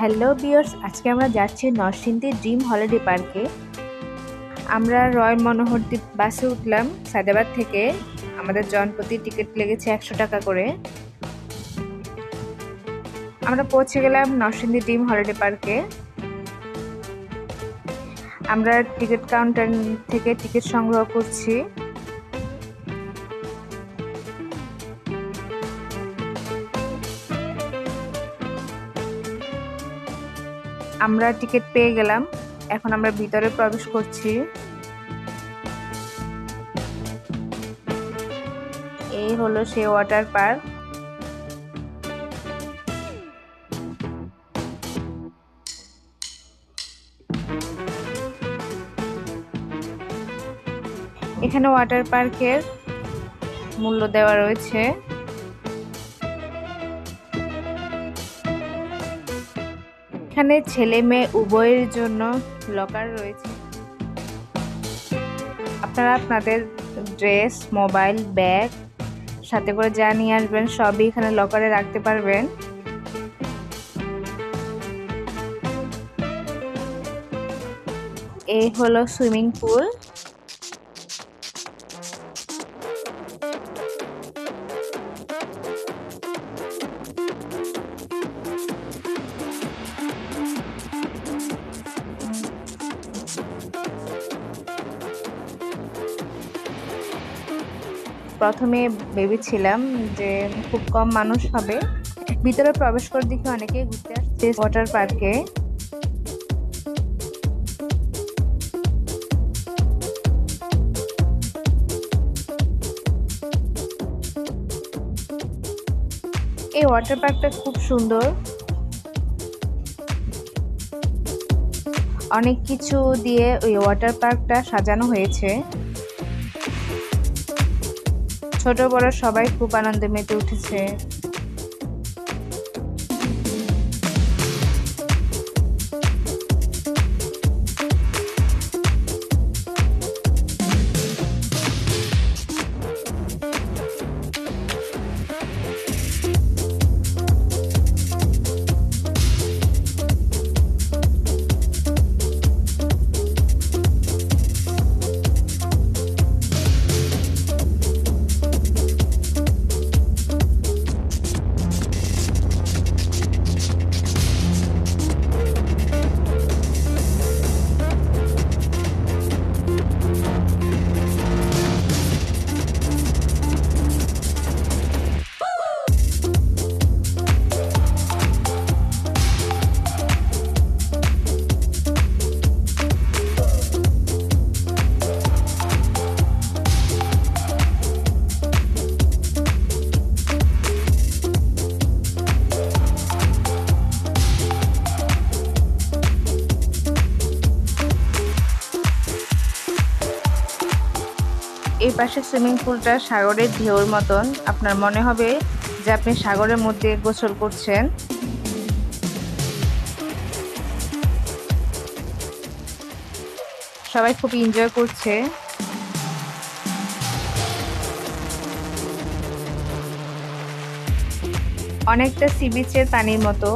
Hello viewers, আজকে আমরা যাচ্ছি নরসিংদী ড্রিম হলিডে পার্কে। আমরা রয়্যাল মনোহর দ্বীপ বাসে উঠলাম সায়দাবাদ থেকে। আমাদের জনপ্রতি টিকিট লেগেছে 100 টাকা করে। আমরা পৌঁছে গেলাম নরসিংদী ড্রিম হলিডে পার্কে। আমরা টিকিট কাউন্টার থেকে টিকিট সংগ্রহ করছি। আমরা টিকিট পেয়ে গেলাম, এখন আমরা ভিতরে প্রবেশ করছি। এই হলো সেই ওয়াটার পার্ক। এখানে ওয়াটার পার্কের মূল্য দেওয়া রয়েছে। এখানে ছেলে মেয়ে উভয়ের জন্য লকার রয়েছে। আপনারা আপনাদের ড্রেস, মোবাইল, ব্যাগ সাথে করে যা নিয়ে আসবেন সবই এখানে লকারে রাখতে পারবেন। এই হলো সুইমিং পুল। প্রথমে ভেবেছিলাম যে খুব কম মানুষ হবে। ভিতরে প্রবেশ করে দেখি অনেকেই ঘুরতে আসছে ওয়াটার পার্কে। এই ওয়াটার পার্কটা খুব সুন্দর। অনেক কিছু দিয়ে ওই ওয়াটার পার্কটা সাজানো হয়েছে। ছোট বড় সবাই খুব আনন্দে মেতে উঠেছে। এই পাশে সুইমিং পুলটা সাগরের ঢেউর মতন। আপনার মনে হবে যে আপনি সাগরের মধ্যে গোসল করছেন। সবাই খুব এনজয় করছে। অনেকটা সি বিচের পানির মতো।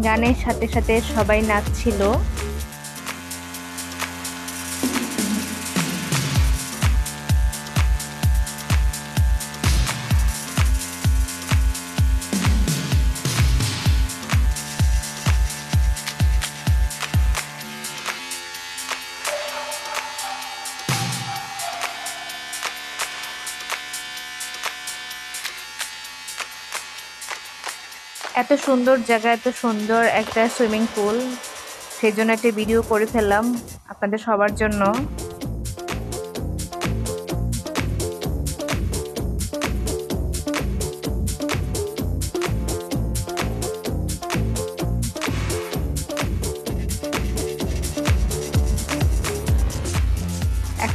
গানের সাথে সাথে সবাই নাচছিল। এত সুন্দর জায়গা, এত সুন্দর একটা সুইমিং পুল, সেই জন্য একটা ভিডিও করে ফেললাম আপনাদের সবার জন্য।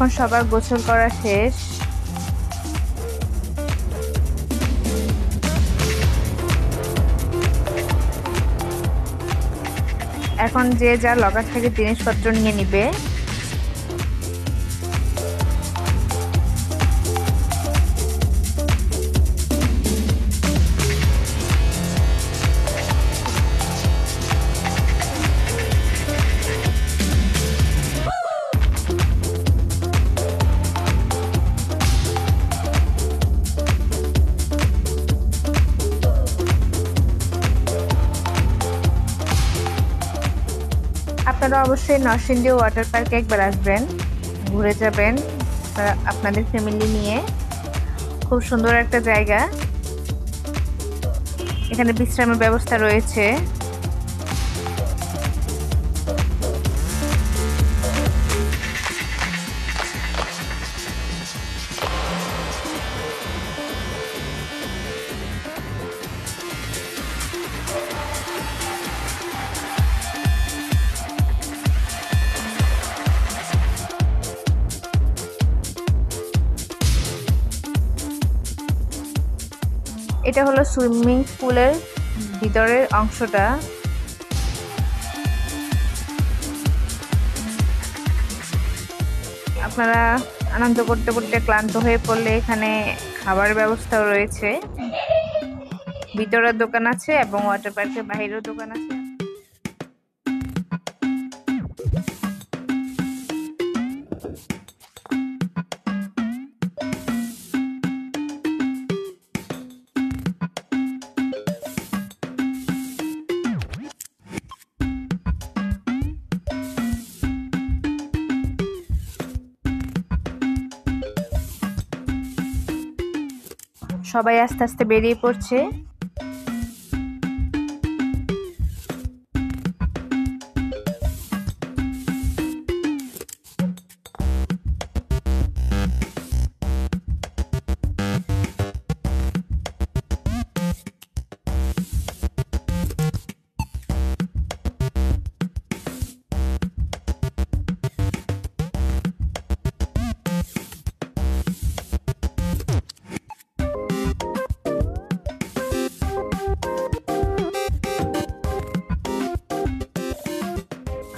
এখন সবার গোসল করা শেষ। এখন যে যা লকার থেকে জিনিসপত্র নিয়ে নিবে। আপনারা অবশ্যই নরসিংদী ওয়াটার পার্কে একবার আসবেন, ঘুরে যাবেন আপনাদের ফ্যামিলি নিয়ে। খুব সুন্দর একটা জায়গা, এখানে বিশ্রামের ব্যবস্থা রয়েছে। এটা হলো সুইমিং পুলের ভিতরের অংশটা। আপনারা আনন্দ করতে করতে ক্লান্ত হয়ে পড়লে এখানে খাবার ব্যবস্থাও রয়েছে। ভিতরের দোকান আছে এবং ওয়াটার পার্কের বাইরেও দোকান আছে। সবাই আস্তে আস্তে বেরিয়ে পড়ছে।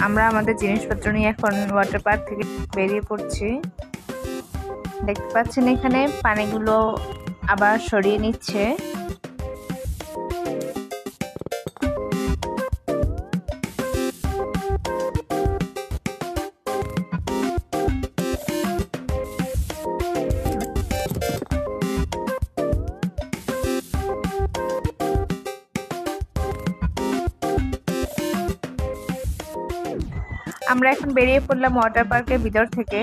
আমরা আমাদের জিনিসপত্র নিয়ে এখন ওয়াটার পার্ক থেকে বেরিয়ে পড়ছি। দেখতে পাচ্ছেন এখানে পানিগুলো আবার সরিয়ে নিচ্ছে। আমরা এখন বেরিয়ে পড়লাম ওয়াটার পার্কের ভিতর থেকে।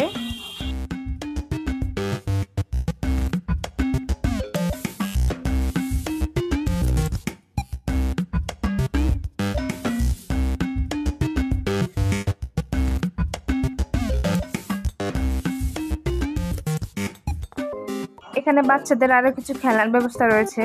এখানে বাচ্চাদের আরো কিছু খেলার ব্যবস্থা রয়েছে।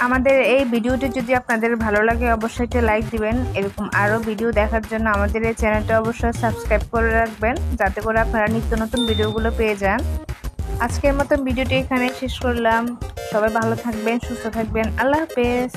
আমাদের এই ভিডিওটি যদি আপনাদের ভালো লাগে অবশ্যই একটা লাইক দিবেন। এরকম আরও ভিডিও দেখার জন্য আমাদের এই চ্যানেলটা অবশ্যই সাবস্ক্রাইব করে রাখবেন, যাতে করে আপনারা নিত্য নতুন ভিডিওগুলো পেয়ে যান। আজকের মতো ভিডিওটি এখানে শেষ করলাম। সবাই ভালো থাকবেন, সুস্থ থাকবেন। আল্লাহ হাফেজ।